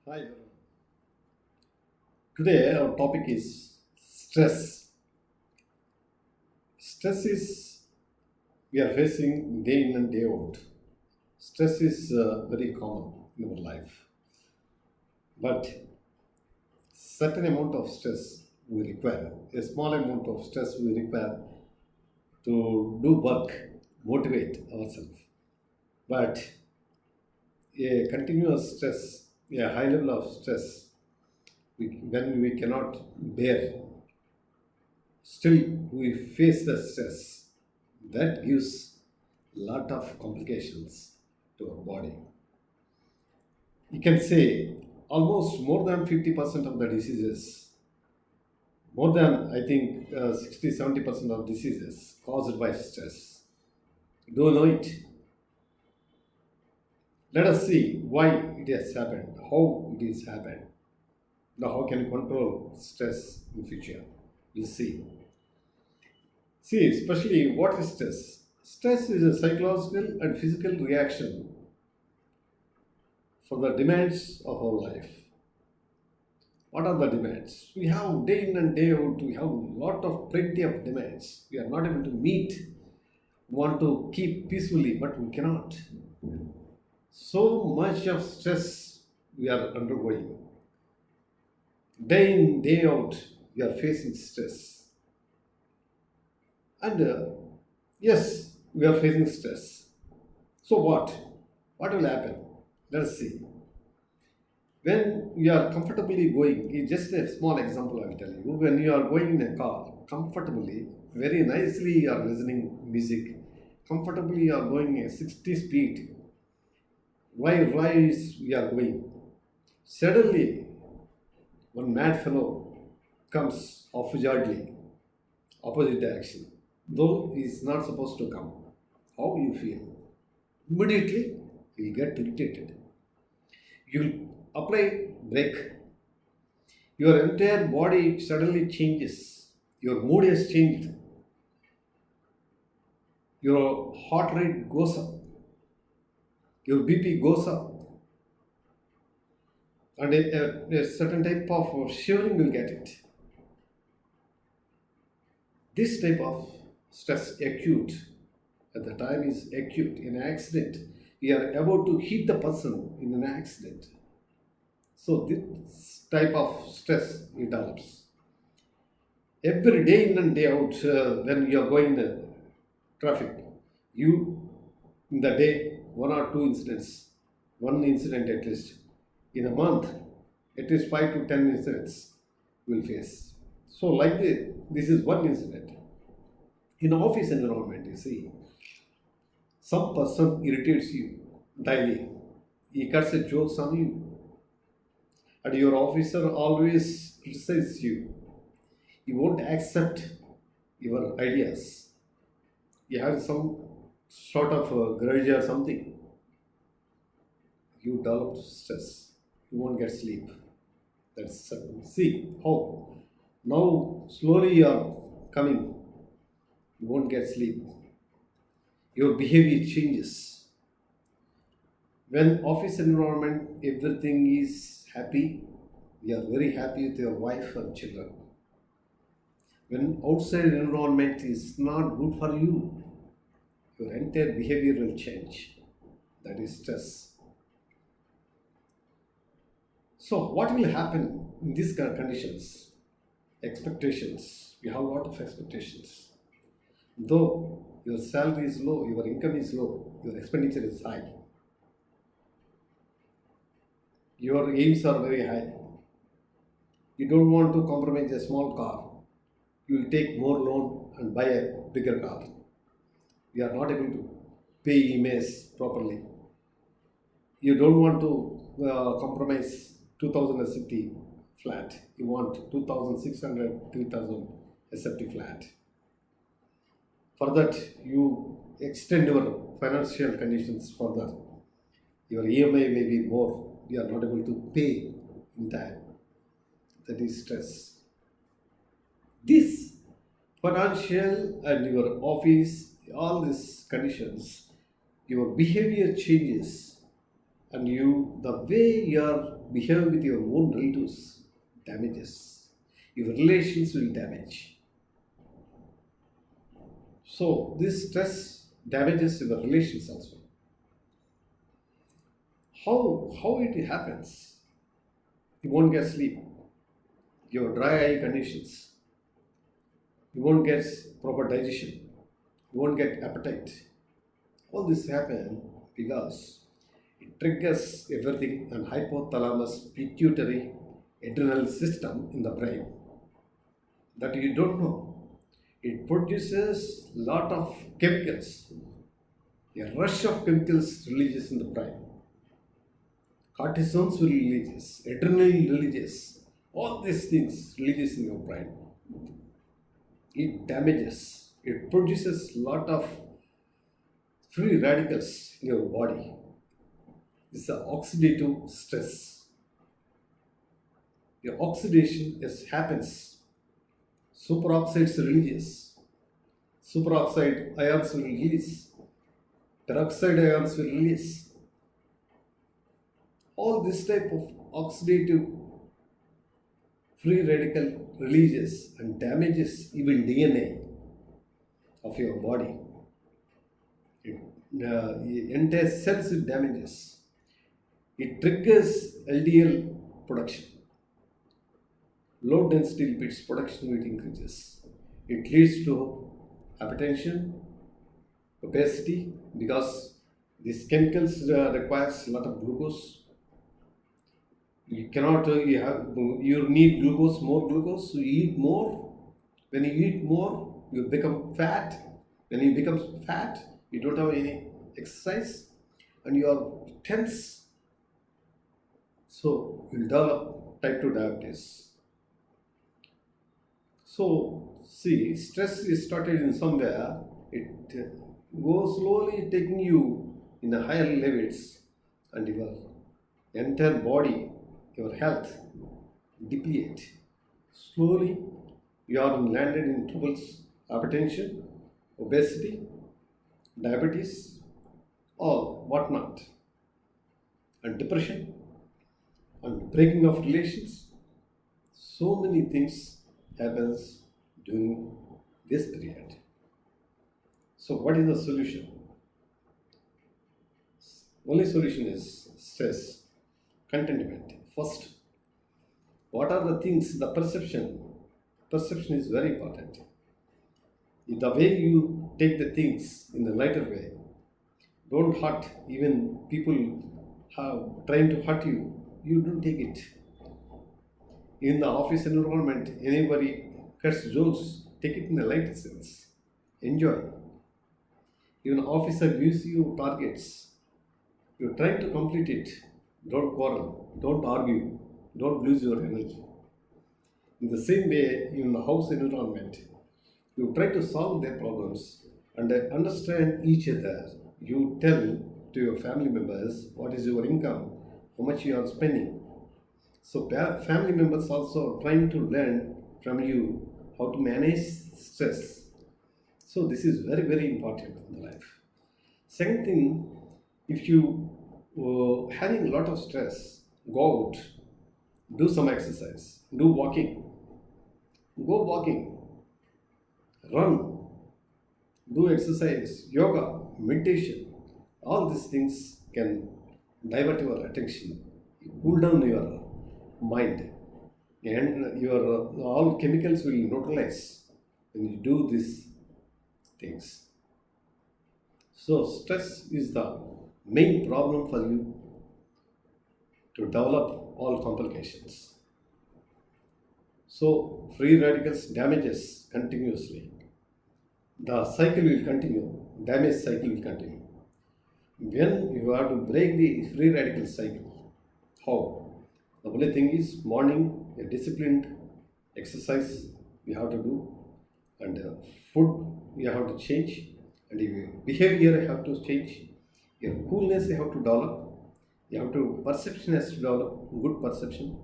Hi, everyone. Today our topic is stress. Stress is we are facing day in and day out. Stress is very common in our life, but certain amount of stress we require. A small amount of stress we require to do work, motivate ourselves. But a continuous stress, a high level of stress, when we cannot bear, still we face the stress. That gives lot of complications to our body. You can say almost more than 50% of the diseases, more than I think 60-70% of diseases caused by stress. Do you know it? Let us see why it has happened, how it has happened. Now, how can you control stress in future? We'll see. See, especially what is stress? Stress is a psychological and physical reaction for the demands of our life. What are the demands? We have day in and day out, we have lot of plenty of demands. We are not able to meet. We want to keep peacefully, but we cannot. So much of stress we are undergoing. Day in, day out, we are facing stress. And yes, we are facing stress. So what? What will happen? Let us see. When you are comfortably going, just a small example I will tell you. When you are going in a car comfortably, very nicely you are listening music, comfortably you are going at 60 speed, why rise we are going. Suddenly, one mad fellow comes opposite direction, though he is not supposed to come. How you feel? Immediately, you will get irritated. You will apply brake. Your entire body suddenly changes. Your mood has changed. Your heart rate goes up. Your BP goes up. And a certain type of shivering will get it. This type of stress acute at the time is acute in an accident. We are about to hit the person in an accident. So this type of stress it develops. Every day in and day out, when you are going in traffic, you in the day one or two incidents, one incident at least. In a month, at least 5 to 10 incidents you will face. So like this is one incident. In office environment, you see, some person irritates you daily. He cuts a jokes on you, and your officer always criticizes you. He won't accept your ideas. You have some sort of grudge or something. You develop stress. You won't get sleep. That's see how now slowly you are coming. You won't get sleep. Your behavior changes. When office environment everything is happy, you are very happy with your wife and children. When outside environment is not good for you, your entire behavior will change. That is stress. So what will happen in these conditions? Expectations. We have a lot of expectations. Though your salary is low, your income is low, your expenditure is high. Your aims are very high. You don't want to compromise a small car. You will take more loan and buy a bigger car. You are not able to pay EMIs properly. You don't want to compromise 2000 SFT flat. You want 2600, 3000 SFT flat. For that, you extend your financial conditions further. Your EMI may be more. You are not able to pay in time. That is stress. This financial and your office, all these conditions, your behavior changes. and the way you are behave with your own relatives damages. Your relations will damage. So this stress damages your relations also. How it happens? You won't get sleep. Your dry eye conditions. You won't get proper digestion. You won't get appetite. All this happen because it triggers everything and hypothalamus pituitary adrenal system in the brain that you don't know. It produces lot of chemicals. A rush of chemicals releases in the brain. Cortisons will releases, adrenal releases, all these things releases in your brain. It damages. It produces lot of free radicals in your body. It's the oxidative stress. The oxidation happens. Superoxides releases. Superoxide ions will release. Peroxide ions will release. All this type of oxidative free radical releases and damages even DNA of your body. The entire cells it damages. It triggers LDL production. Low density lipids production rate increases. It leads to hypertension, obesity, because these chemicals requires a lot of glucose. You cannot, you need glucose, more glucose, so you eat more. When you eat more, you become fat. When you become fat, you don't have any exercise and you are tense. So you develop type 2 diabetes. So see, stress is started in somewhere, it goes slowly taking you in the higher levels and your entire body, your health deplete. Slowly you are landed in troubles, hypertension, obesity, diabetes, or whatnot, and depression, and breaking of relations. So many things happens during this period. So what is the solution? Only solution is stress, contentment. First, what are the things, the perception? Perception is very important. The way you take the things in a lighter way, don't hurt even people have trying to hurt you, you don't take it. In the office environment, anybody cuts jokes, take it in a light sense. Enjoy. Even officer gives you targets. You're trying to complete it. Don't quarrel. Don't argue. Don't lose your energy. In the same way, in the house environment, you try to solve their problems and understand each other. You tell to your family members what is your income, how much you are spending. So family members also trying to learn from you how to manage stress. So this is very, very important in the life. Second thing, if you having a lot of stress, go out, do some exercise, do walking, go walking, run, do exercise, yoga, meditation. All these things can divert your attention, cool down your mind, and your all chemicals will neutralize when you do these things. So stress is the main problem for you to develop all complications. So free radicals damages continuously. The cycle will continue, damage cycle will continue. When you have to break the free radical cycle, how? The only thing is morning, a disciplined exercise you have to do, and food you have to change, and your behavior you have to change, your coolness you have to develop, you have to perception has to develop, good perception,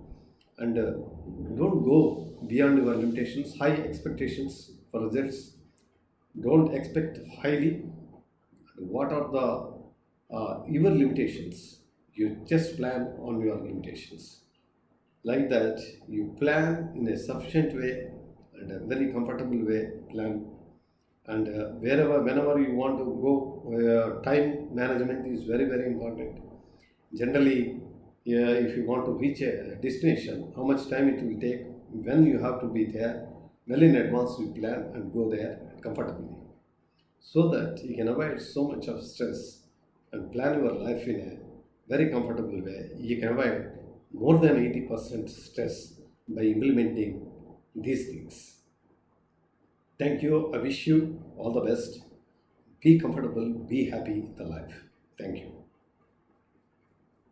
and don't go beyond your limitations, high expectations for results. Don't expect highly. What are the your limitations? You just plan on your limitations. Like that, you plan in a sufficient way and a very comfortable way. Plan, and whenever you want to go, time management is very very important. Generally, yeah, if you want to reach a destination, how much time it will take, when you have to be there, well in advance you plan and go there comfortably, so that you can avoid so much of stress and plan your life in a very comfortable way. You can avoid more than 80% stress by implementing these things. Thank you. I wish you all the best. Be comfortable, be happy in the life. Thank you.